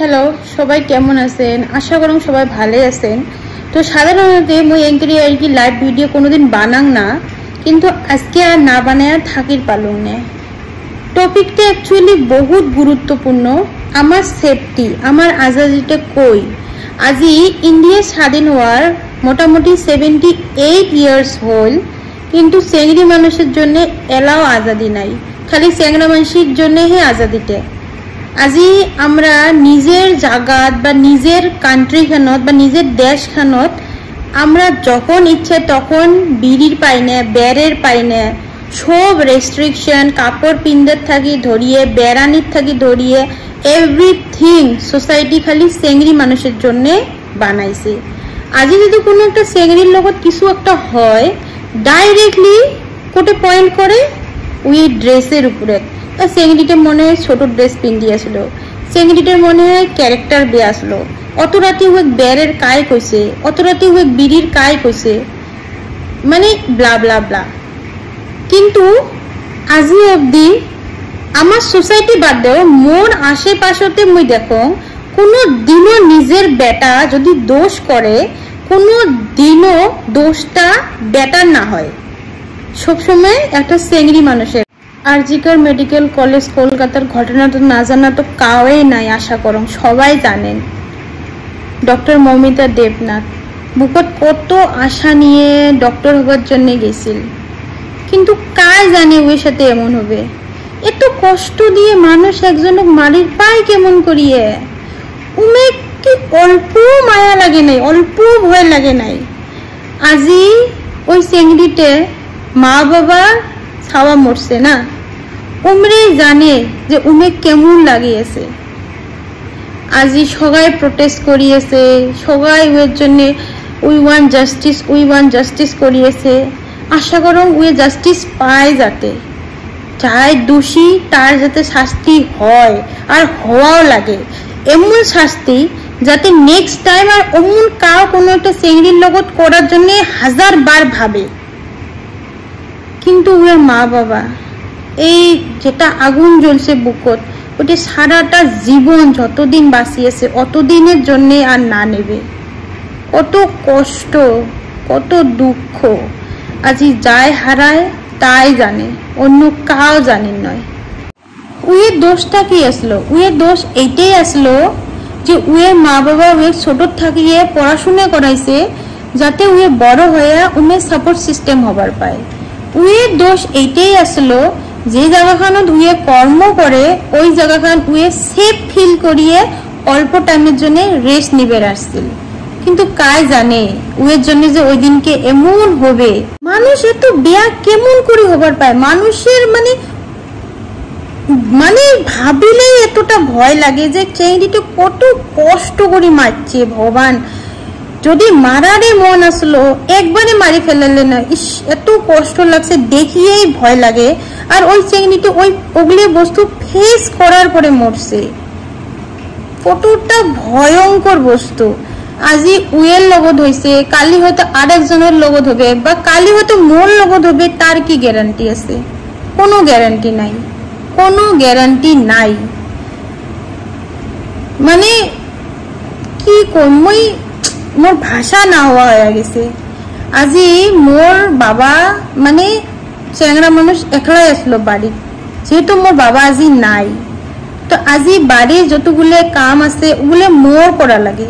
Hello সবাই কেমন আছেন? আশা করুন সবাই ভালো আছেন। তো সাধারণত মই এঙ্করি আর কি লাইভ ভিডিও কোনোদিন বানাং না, কিন্তু আজকে আর না বানায় থাকির পালং না। টপিকটা অ্যাকচুয়ালি বহুত গুরুত্বপূর্ণ। আমার সেফটি, আমার আজাদিটা কই। আজি ইন্ডিয়া স্বাধীন হওয়ার মোটামুটি 78 ইয়ার্স হল, কিন্তু চেংড়ি মানুষের জন্য এলাও আজাদি নাই, খালি চেংড়া মানুষের জন্য হে আজাদিটা। আজি আমরা নিজের জায়গাত বা নিজের কান্ট্রিখানত বা নিজের দেশখানত আমরা যখন ইচ্ছে তখন বিড়ির পাই না, বেড়ের পাই না, সব রেস্ট্রিকশন, কাপড় পিন্দের থাকি ধরিয়ে, বেড়ানির থাকি ধরিয়ে এভরিথিং সোসাইটি খালি চেংড়ি মানুষের জন্য বানাইছে। আজি যদি কোনো একটা চেংড়ির লগত কিছু একটা হয়, ডাইরেক্টলি কোটে পয়েন্ট করে ওই ড্রেসের উপরে। চেংড়িটার মনে হয় ছোট ড্রেস পিন্ধি আসলো, চেংড়িটার মনে হয় ক্যারেক্টার বেয়ে আসলো, অত রাতে হুয়েক বেড়ের কায় কইছে, অত রাতে হুয়েক বিড়ির কায় কইছে, মানে ব্লা ব্লা ব্লা। কিন্তু আজি অবধি আমার সোসাইটি বাদ দেও, মোর আশেপাশতে মুই দেখো কোনো দিনও নিজের বেটা যদি দোষ করে, কোনো দিনও দোষটা বেটার না হয়, সবসময় একটা চেংড়ি মানুষের। আরজিকর মেডিকেল কলেজ কলকাতার ঘটনা তো না জানা তো কাউই নাই, আশা করো সবাই জানেন। ডক্টর মৌমিতা দেবনাথ বুকত কত আশা নিয়ে ডক্টর হবার জন্য গেছিল, কিন্তু কায় জানে ওর সাথে এমন হবে। এত কষ্ট দিয়ে মানুষ একজনক মারির পায় কেমন করিয়ে? উমে কি অল্প মায়া লাগে নাই, অল্প ভয় লাগে নাই? আজি ওই চেংড়িতে মা বাবা ছাওয়া মরছে না, উমরে জানে যে উমে কেমন লাগিয়েছে। আজি সবাই প্রোটেস্ট করিয়েছে, সবাই ওর জন্য we want justice, we want justice করিয়েছে। আশা করো ওই জাস্টিস পায়, যাতে যাই দোষী তার যাতে শাস্তি হয়, আর হওয়াও লাগে এমন শাস্তি যাতে নেক্সট টাইম আর অমন কাউ কোনো একটা চেংড়ির লগত করার জন্য 1000 বার ভাবে। কিন্তু ওর মা বাবা এই যেটা আগুন জ্বলছে বুকত, ওটা সারাটা জীবন যতদিন বাঁচিয়েছে অতদিনের জন্য আর না নেবে। কত কষ্ট, কত দুঃখ আজি যাই হারায় তাই জানে, অন্য কাউ জানেন নয়। উয়ের দোষটা কি আসলো? উয়ের দোষ এইটাই আসলো যে উয়ের মা বাবা উয়ের ছোট থাকিয়ে পড়াশোনা করাইছে যাতে উয়ে বড় হয়ে উমের সাপোর্ট সিস্টেম হবার পায়। উয়ের দোষ এইটাই আসলো যে জায়গাখানত উয়ে কর্ম করে ওই জায়গাখান উয়ে সেফ ফিল করিয়ে অল্প টাইমের জন্য রেস্ট নিবে আসছিল। কিন্তু কায় জানে উয়ের জন্য যে ওই দিনকে এমন হবে। মানুষ এত বেয়া কেমন করে হবার পায়? মানুষের মানে মানে ভাবিলেই এতটা ভয় লাগে যে চেংড়িটা কত কষ্ট করে মারছে। ভগবান, যদি মারারে মন আসলো একবারে মারি ফেলালে না, ইস এত কষ্ট লাগছে, দেখিয়েই ভয় লাগে। আর ওই চেংড়িটা ওগুলো বস্তু ফেস করার পরে মরছে, কতটা ভয়ঙ্কর বস্তু। আজি উয়ের লগত হয়েছে, কালি হয়তো আরেকজনের লগত হবে, বা কালি হয়তো মোর লগত হবে, তার কি গ্যারান্টি আছে? কোনো গ্যারান্টি নাই, কোনো গ্যারান্টি নাই। মানে কি কই, মোর ভাষা না হওয়া হয়ে গেছে। আজি মোর বাবা মানে চেংড়া মানুষ একলাই আসলো বাড়ি, যেহেতু মোর বাবা আজি নাই, তো আজি বাড়ির যতগুলো কাম আছে ওগুলো মোর করা লাগে।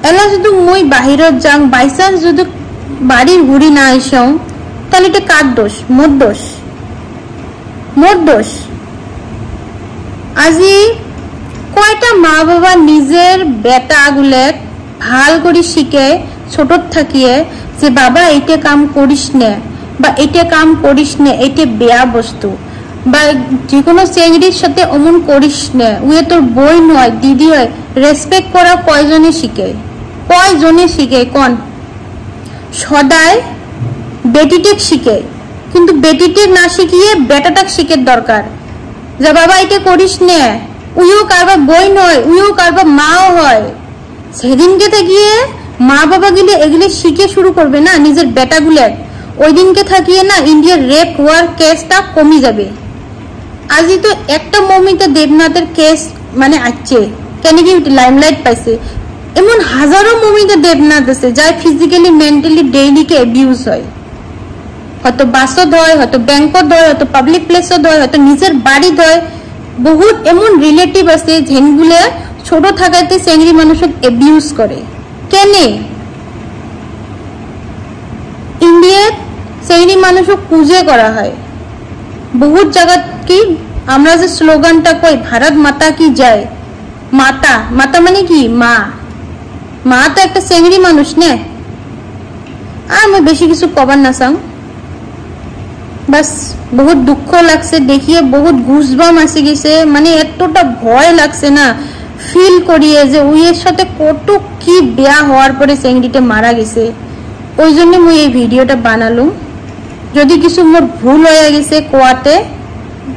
এলা যদি মই বাহিরত যাং, বাইচান্স যদি বাড়ির ঘুরি না আইসাও, তাহলে এটা কার দোষ? মোর দোষ, মোর দোষ। আজি কয়টা মা বাবা নিজের বেটা গুলে ভাল করে শিখে ছোট থাকিয়ে যে বাবা এইটা কাম করিস না, বা এইটা কাম করিস না, এইটা বেয়া বস্তু, বা যে কোনো চেংড়ির সাথে অমন করিস না, উয়ে তোর বই নয় দিদি হয়, রেসপেক্ট করা কয়জনে শিখে? কয়জনে শিখে কোন? সদায় বেটিটেক শিখে, কিন্তু বেটিটেক না শিখিয়ে বেটাটাক শিখে দরকার যে বাবা এটা করিস না। উইও কারবা বই নয়, উইও কারবা মাও হয়। সেদিনকে থাকিয়ে মা বাবা গিলে এগুলো শিখে শুরু করবে না নিজের বেটাগুলো, ওই দিনকে থাকিয়ে না ইন্ডিয়ার রেপ হওয়ার কেসটা কমে যাবে। আজি তো একটা মৌমিতা দেবনাথের কেস মানে আছে, কেনেকি লাইমলাইট পাইছে এমন হাজারো মুভিতে দেবনাথ আছে যাই ফিজিক্যালি মেন্টালি ডেইলিকে অ্যাবিউজ হয় হয়তো বাসত হয় হয়তো ব্যাংকত হয় হয়তো পাবলিক প্লেসত হয় হয়তো নিজের বাড়িত হয় বহুত এমন রিলেটিভ আছে যেগুলো ছোট থাকাতে চেংড়ি মানুষক অ্যাবিউজ করে কেনে ইন্ডিয়াত চেংড়ি মানুষক পূজা করা হয় বহুত জায়গাত কি আমরা যে স্লোগানটা কই ভারত মাতা কি জয় মাতা মাতা মানে কি মা মা তো একটা চেংড়ি মানুষ নে আর আমি বেশি কিছু কবার না চাও বাস বহুত দুঃখ লাগছে দেখিয়ে বহুত গুজবাম আসি গেছে মানে এতটা ভয় লাগছে না ফিল করিয়ে যে উইয়ের সাথে কত কি বেয়া হওয়ার পরে চেংড়িটা মারা গেছে ওই জন্য মুই এই ভিডিওটা বানালুম যদি কিছু মোর ভুল হয়ে গেছে কোয়াতে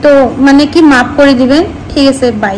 তো মানে কি মাফ করে দিবেন ঠিক আছে বাই